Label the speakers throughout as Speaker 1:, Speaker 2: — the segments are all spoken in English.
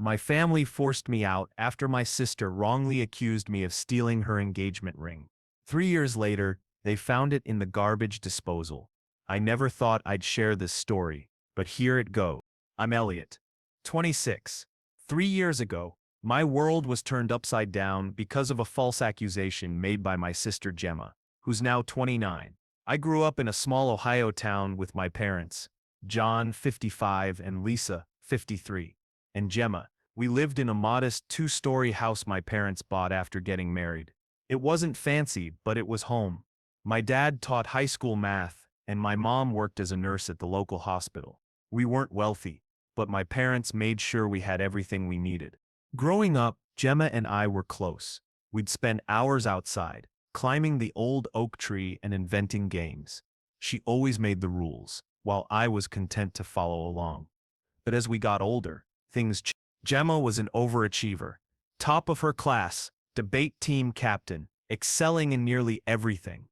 Speaker 1: My family forced me out after my sister wrongly accused me of stealing her engagement ring. 3 years later, they found it in the garbage disposal. I never thought I'd share this story, but here it goes. I'm Elliot, 26. 3 years ago, my world was turned upside down because of a false accusation made by my sister Gemma, who's now 29. I grew up in a small Ohio town with my parents, John, 55, and Lisa, 53. And Gemma. We lived in a modest two-story house my parents bought after getting married. It wasn't fancy, but it was home. My dad taught high school math, and my mom worked as a nurse at the local hospital. We weren't wealthy, but my parents made sure we had everything we needed. Growing up, Gemma and I were close. We'd spend hours outside, climbing the old oak tree and inventing games. She always made the rules, while I was content to follow along. But as we got older, things changed. Gemma was an overachiever, top of her class, debate team captain, excelling in nearly everything.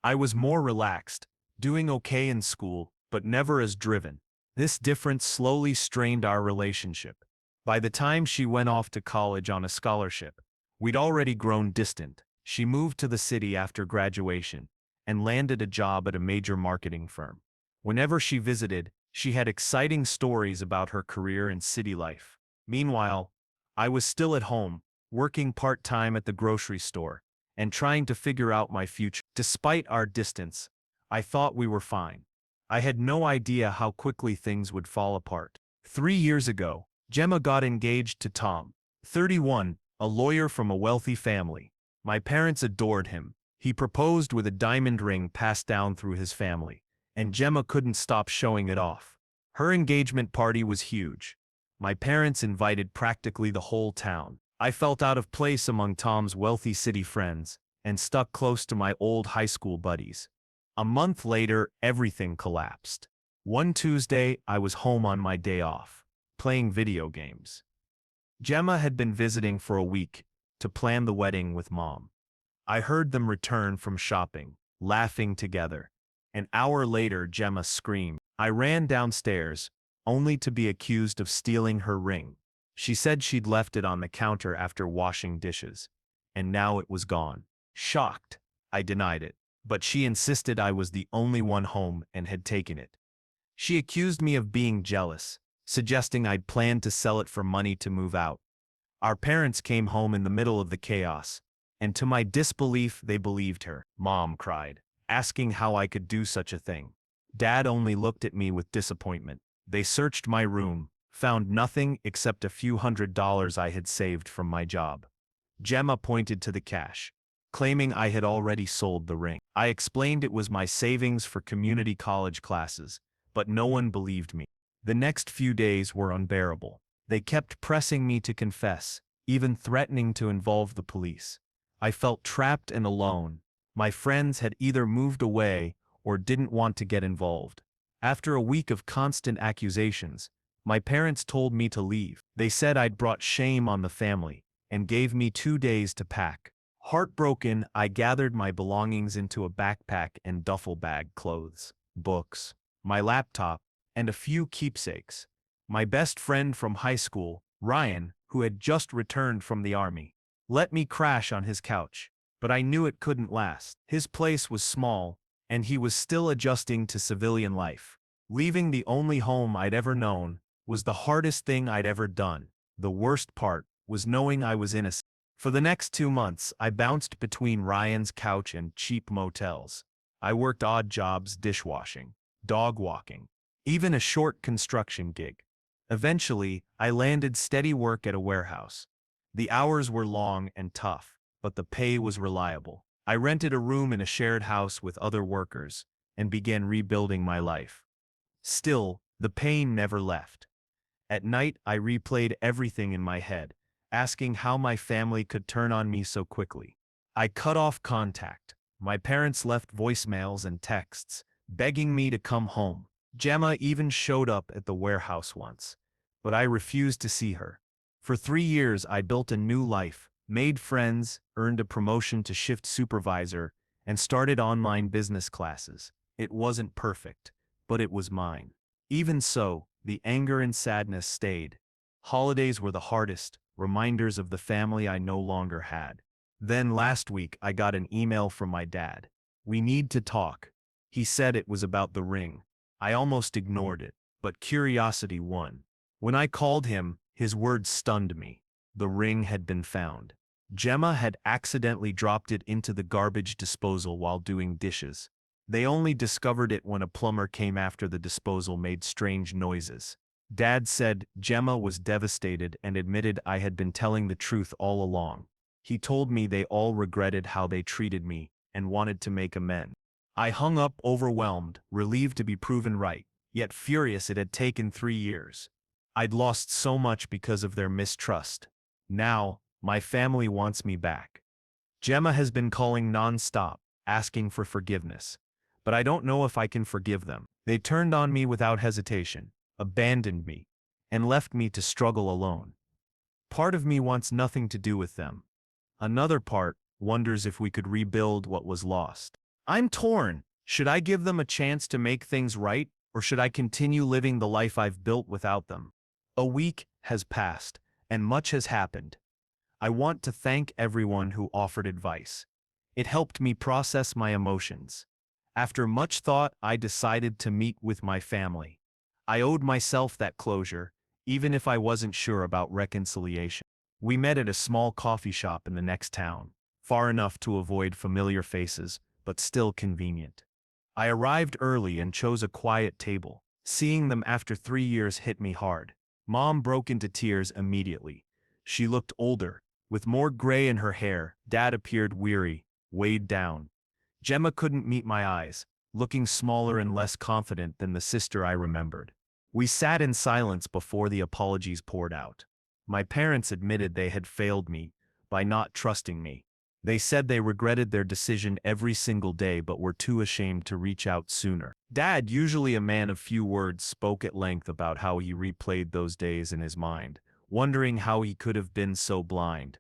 Speaker 1: I was more relaxed, doing okay in school, but never as driven. This difference slowly strained our relationship. By the time she went off to college on a scholarship, we'd already grown distant. She moved to the city after graduation and landed a job at a major marketing firm. Whenever she visited, she had exciting stories about her career and city life. Meanwhile, I was still at home, working part-time at the grocery store, and trying to figure out my future. Despite our distance, I thought we were fine. I had no idea how quickly things would fall apart. 3 years ago, Gemma got engaged to Tom, 31, a lawyer from a wealthy family. My parents adored him. He proposed with a diamond ring passed down through his family, and Gemma couldn't stop showing it off. Her engagement party was huge. My parents invited practically the whole town. I felt out of place among Tom's wealthy city friends and stuck close to my old high school buddies. A month later, everything collapsed. One Tuesday, I was home on my day off, playing video games. Gemma had been visiting for a week to plan the wedding with Mom. I heard them return from shopping, laughing together. An hour later, Gemma screamed. I ran downstairs, only to be accused of stealing her ring. She said she'd left it on the counter after washing dishes, and now it was gone. Shocked, I denied it, but she insisted I was the only one home and had taken it. She accused me of being jealous, suggesting I'd planned to sell it for money to move out. Our parents came home in the middle of the chaos, and to my disbelief they believed her. Mom cried, asking how I could do such a thing. Dad only looked at me with disappointment. They searched my room, found nothing except a few $100s I had saved from my job. Gemma pointed to the cash, claiming I had already sold the ring. I explained it was my savings for community college classes, but no one believed me. The next few days were unbearable. They kept pressing me to confess, even threatening to involve the police. I felt trapped and alone. My friends had either moved away or didn't want to get involved. After a week of constant accusations, my parents told me to leave. They said I'd brought shame on the family and gave me 2 days to pack. Heartbroken, I gathered my belongings into a backpack and duffel bag, clothes, books, my laptop, and a few keepsakes. My best friend from high school, Ryan, who had just returned from the army, let me crash on his couch, but I knew it couldn't last. His place was small, and he was still adjusting to civilian life. Leaving the only home I'd ever known was the hardest thing I'd ever done. The worst part was knowing I was innocent. For the next 2 months, I bounced between Ryan's couch and cheap motels. I worked odd jobs, dishwashing, dog walking, even a short construction gig. Eventually, I landed steady work at a warehouse. The hours were long and tough, but the pay was reliable. I rented a room in a shared house with other workers and began rebuilding my life. Still, the pain never left. At night, I replayed everything in my head, asking how my family could turn on me so quickly. I cut off contact. My parents left voicemails and texts, begging me to come home. Gemma even showed up at the warehouse once, but I refused to see her. For 3 years, I built a new life, made friends, earned a promotion to shift supervisor, and started online business classes. It wasn't perfect, but it was mine. Even so, the anger and sadness stayed. Holidays were the hardest, reminders of the family I no longer had. Then last week I got an email from my dad. "We need to talk." He said it was about the ring. I almost ignored it, but curiosity won. When I called him, his words stunned me. The ring had been found. Gemma had accidentally dropped it into the garbage disposal while doing dishes. They only discovered it when a plumber came after the disposal made strange noises. Dad said Gemma was devastated and admitted I had been telling the truth all along. He told me they all regretted how they treated me and wanted to make amends. I hung up overwhelmed, relieved to be proven right, yet furious it had taken 3 years. I'd lost so much because of their mistrust. Now, my family wants me back. Gemma has been calling non-stop, asking for forgiveness. But I don't know if I can forgive them. They turned on me without hesitation, abandoned me, and left me to struggle alone. Part of me wants nothing to do with them. Another part wonders if we could rebuild what was lost. I'm torn. Should I give them a chance to make things right, or should I continue living the life I've built without them? A week has passed, and much has happened. I want to thank everyone who offered advice. It helped me process my emotions. After much thought, I decided to meet with my family. I owed myself that closure, even if I wasn't sure about reconciliation. We met at a small coffee shop in the next town, far enough to avoid familiar faces, but still convenient. I arrived early and chose a quiet table. Seeing them after 3 years hit me hard. Mom broke into tears immediately. She looked older, with more gray in her hair. Dad appeared weary, weighed down. Gemma couldn't meet my eyes, looking smaller and less confident than the sister I remembered. We sat in silence before the apologies poured out. My parents admitted they had failed me by not trusting me. They said they regretted their decision every single day but were too ashamed to reach out sooner. Dad, usually a man of few words, spoke at length about how he replayed those days in his mind, wondering how he could have been so blind.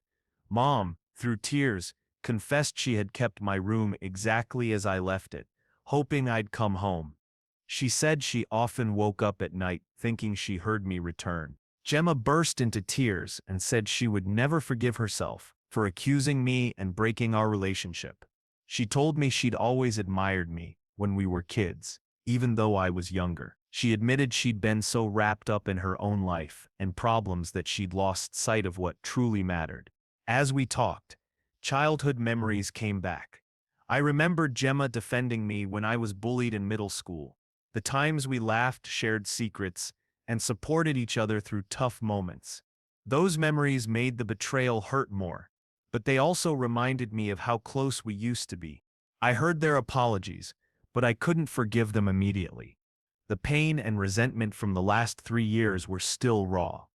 Speaker 1: Mom, through tears, confessed she had kept my room exactly as I left it, hoping I'd come home. She said she often woke up at night thinking she heard me return. Gemma burst into tears and said she would never forgive herself for accusing me and breaking our relationship. She told me she'd always admired me when we were kids, even though I was younger. She admitted she'd been so wrapped up in her own life and problems that she'd lost sight of what truly mattered. As we talked, childhood memories came back. I remembered Gemma defending me when I was bullied in middle school, the times we laughed, shared secrets, and supported each other through tough moments. Those memories made the betrayal hurt more, but they also reminded me of how close we used to be. I heard their apologies, but I couldn't forgive them immediately. The pain and resentment from the last 3 years were still raw.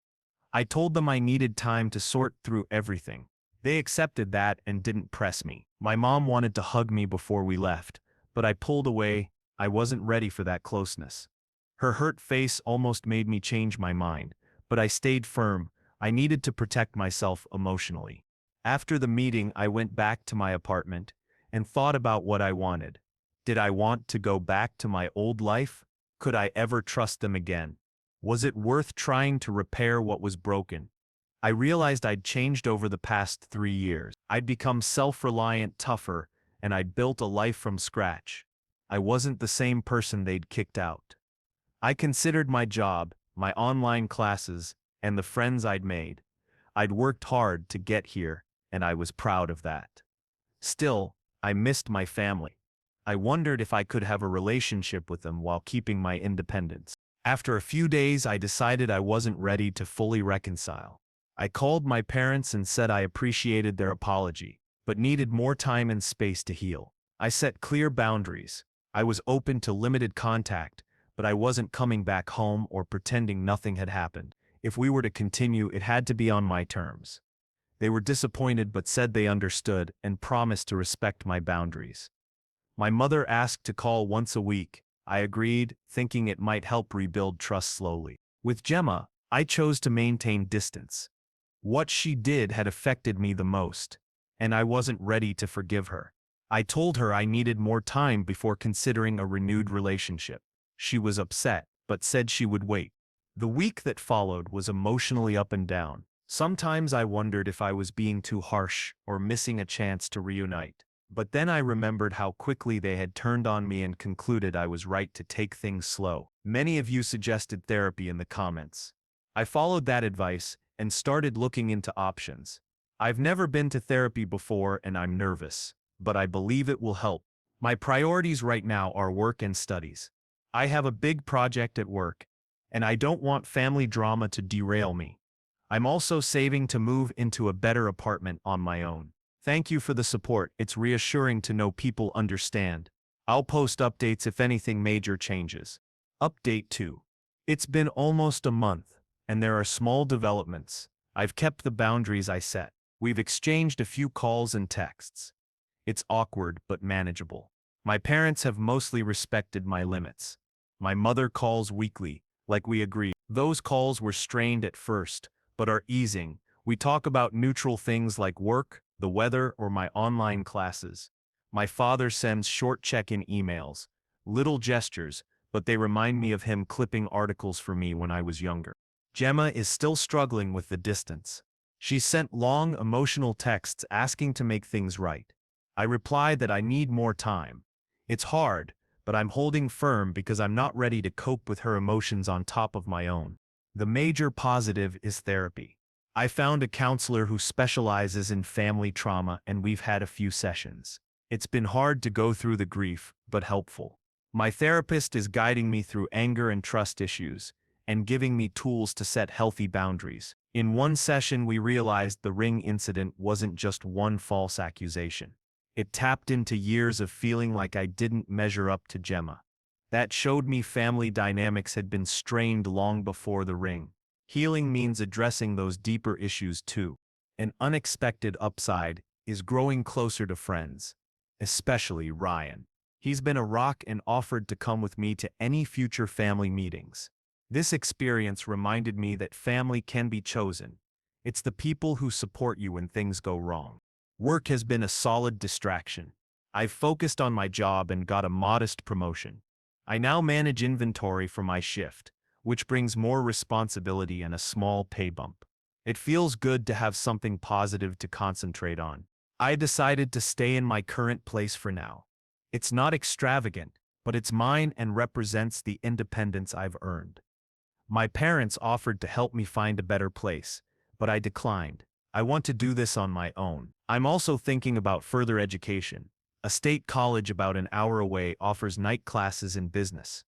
Speaker 1: I told them I needed time to sort through everything. They accepted that and didn't press me. My mom wanted to hug me before we left, but I pulled away. I wasn't ready for that closeness. Her hurt face almost made me change my mind, but I stayed firm. I needed to protect myself emotionally. After the meeting, I went back to my apartment and thought about what I wanted. Did I want to go back to my old life? Could I ever trust them again? Was it worth trying to repair what was broken? I realized I'd changed over the past 3 years. I'd become self-reliant, tougher, and I'd built a life from scratch. I wasn't the same person they'd kicked out. I considered my job, my online classes, and the friends I'd made. I'd worked hard to get here, and I was proud of that. Still, I missed my family. I wondered if I could have a relationship with them while keeping my independence. After a few days, I decided I wasn't ready to fully reconcile. I called my parents and said I appreciated their apology, but needed more time and space to heal. I set clear boundaries. I was open to limited contact, but I wasn't coming back home or pretending nothing had happened. If we were to continue, it had to be on my terms. They were disappointed but said they understood and promised to respect my boundaries. My mother asked to call once a week. I agreed, thinking it might help rebuild trust slowly. With Gemma, I chose to maintain distance. What she did had affected me the most, and I wasn't ready to forgive her. I told her I needed more time before considering a renewed relationship. She was upset, but said she would wait. The week that followed was emotionally up and down. Sometimes I wondered if I was being too harsh or missing a chance to reunite. But then I remembered how quickly they had turned on me and concluded I was right to take things slow. Many of you suggested therapy in the comments. I followed that advice and started looking into options. I've never been to therapy before and I'm nervous, but I believe it will help. My priorities right now are work and studies. I have a big project at work, and I don't want family drama to derail me. I'm also saving to move into a better apartment on my own. Thank you for the support. It's reassuring to know people understand. I'll post updates if anything major changes. Update 2. It's been almost a month, and there are small developments. I've kept the boundaries I set. We've exchanged a few calls and texts. It's awkward but manageable. My parents have mostly respected my limits. My mother calls weekly, like we agreed. Those calls were strained at first, but are easing. We talk about neutral things like work, the weather, or my online classes. My father sends short check-in emails, little gestures, but they remind me of him clipping articles for me when I was younger. Gemma is still struggling with the distance. She sent long, emotional texts asking to make things right. I replied that I need more time. It's hard, but I'm holding firm because I'm not ready to cope with her emotions on top of my own. The major positive is therapy. I found a counselor who specializes in family trauma and we've had a few sessions. It's been hard to go through the grief, but helpful. My therapist is guiding me through anger and trust issues, and giving me tools to set healthy boundaries. In one session we realized the ring incident wasn't just one false accusation. It tapped into years of feeling like I didn't measure up to Gemma. That showed me family dynamics had been strained long before the ring. Healing means addressing those deeper issues too. An unexpected upside is growing closer to friends, especially Ryan. He's been a rock and offered to come with me to any future family meetings. This experience reminded me that family can be chosen. It's the people who support you when things go wrong. Work has been a solid distraction. I've focused on my job and got a modest promotion. I now manage inventory for my shift, which brings more responsibility and a small pay bump. It feels good to have something positive to concentrate on. I decided to stay in my current place for now. It's not extravagant, but it's mine and represents the independence I've earned. My parents offered to help me find a better place, but I declined. I want to do this on my own. I'm also thinking about further education. A state college about an hour away offers night classes in business.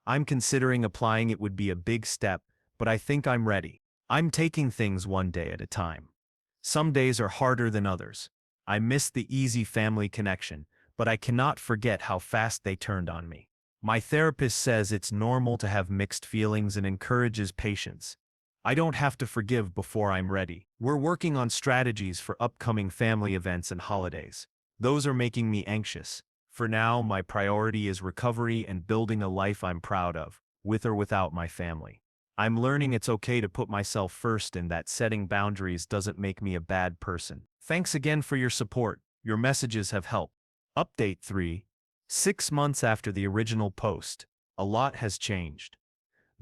Speaker 1: I'm considering applying. It would be a big step, but I think I'm ready. I'm taking things one day at a time. Some days are harder than others. I miss the easy family connection, but I cannot forget how fast they turned on me. My therapist says it's normal to have mixed feelings and encourages patience. I don't have to forgive before I'm ready. We're working on strategies for upcoming family events and holidays. Those are making me anxious. For now, my priority is recovery and building a life I'm proud of, with or without my family. I'm learning it's okay to put myself first and that setting boundaries doesn't make me a bad person. Thanks again for your support. Your messages have helped. Update 3. 6 months after the original post, a lot has changed.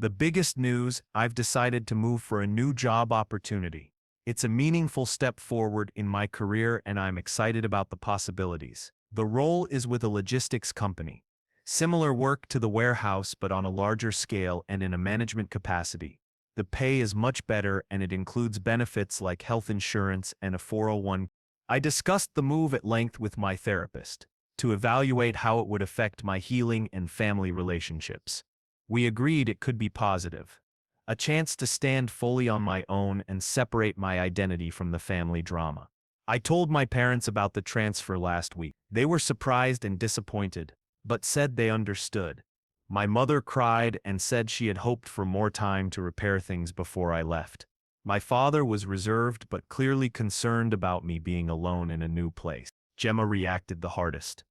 Speaker 1: The biggest news, I've decided to move for a new job opportunity. It's a meaningful step forward in my career and I'm excited about the possibilities. The role is with a logistics company. Similar work to the warehouse but on a larger scale and in a management capacity. The pay is much better and it includes benefits like health insurance and a 401. I discussed the move at length with my therapist to evaluate how it would affect my healing and family relationships. We agreed it could be positive. A chance to stand fully on my own and separate my identity from the family drama. I told my parents about the transfer last week. They were surprised and disappointed, but said they understood. My mother cried and said she had hoped for more time to repair things before I left. My father was reserved but clearly concerned about me being alone in a new place. Gemma reacted the hardest.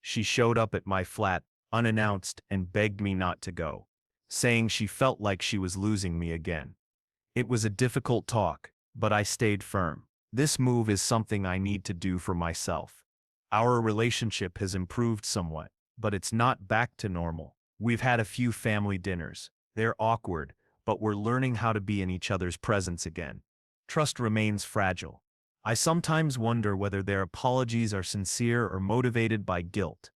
Speaker 1: She showed up at my flat, unannounced, and begged me not to go, saying she felt like she was losing me again. It was a difficult talk, but I stayed firm. This move is something I need to do for myself. Our relationship has improved somewhat, but it's not back to normal. We've had a few family dinners. They're awkward, but we're learning how to be in each other's presence again. Trust remains fragile. I sometimes wonder whether their apologies are sincere or motivated by guilt.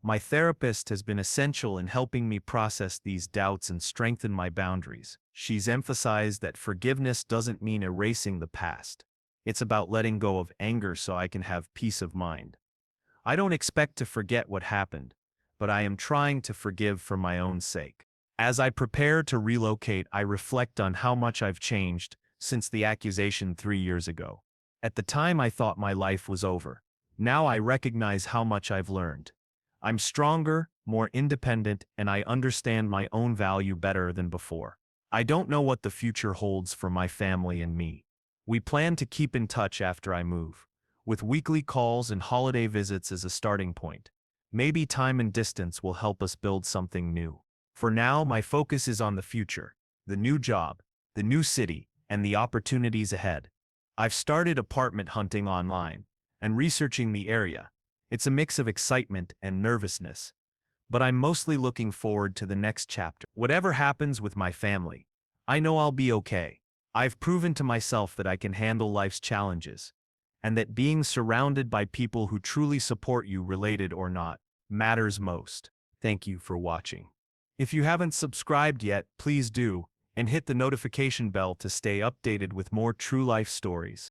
Speaker 1: My therapist has been essential in helping me process these doubts and strengthen my boundaries. She's emphasized that forgiveness doesn't mean erasing the past. It's about letting go of anger so I can have peace of mind. I don't expect to forget what happened, but I am trying to forgive for my own sake. As I prepare to relocate, I reflect on how much I've changed since the accusation 3 years ago. At the time, I thought my life was over. Now I recognize how much I've learned. I'm stronger, more independent, and I understand my own value better than before. I don't know what the future holds for my family and me. We plan to keep in touch after I move, with weekly calls and holiday visits as a starting point. Maybe time and distance will help us build something new. For now, my focus is on the future, the new job, the new city, and the opportunities ahead. I've started apartment hunting online and researching the area. It's a mix of excitement and nervousness, but I'm mostly looking forward to the next chapter. Whatever happens with my family, I know I'll be okay. I've proven to myself that I can handle life's challenges, and that being surrounded by people who truly support you, related or not, matters most. Thank you for watching. If you haven't subscribed yet, please do, and hit the notification bell to stay updated with more true life stories.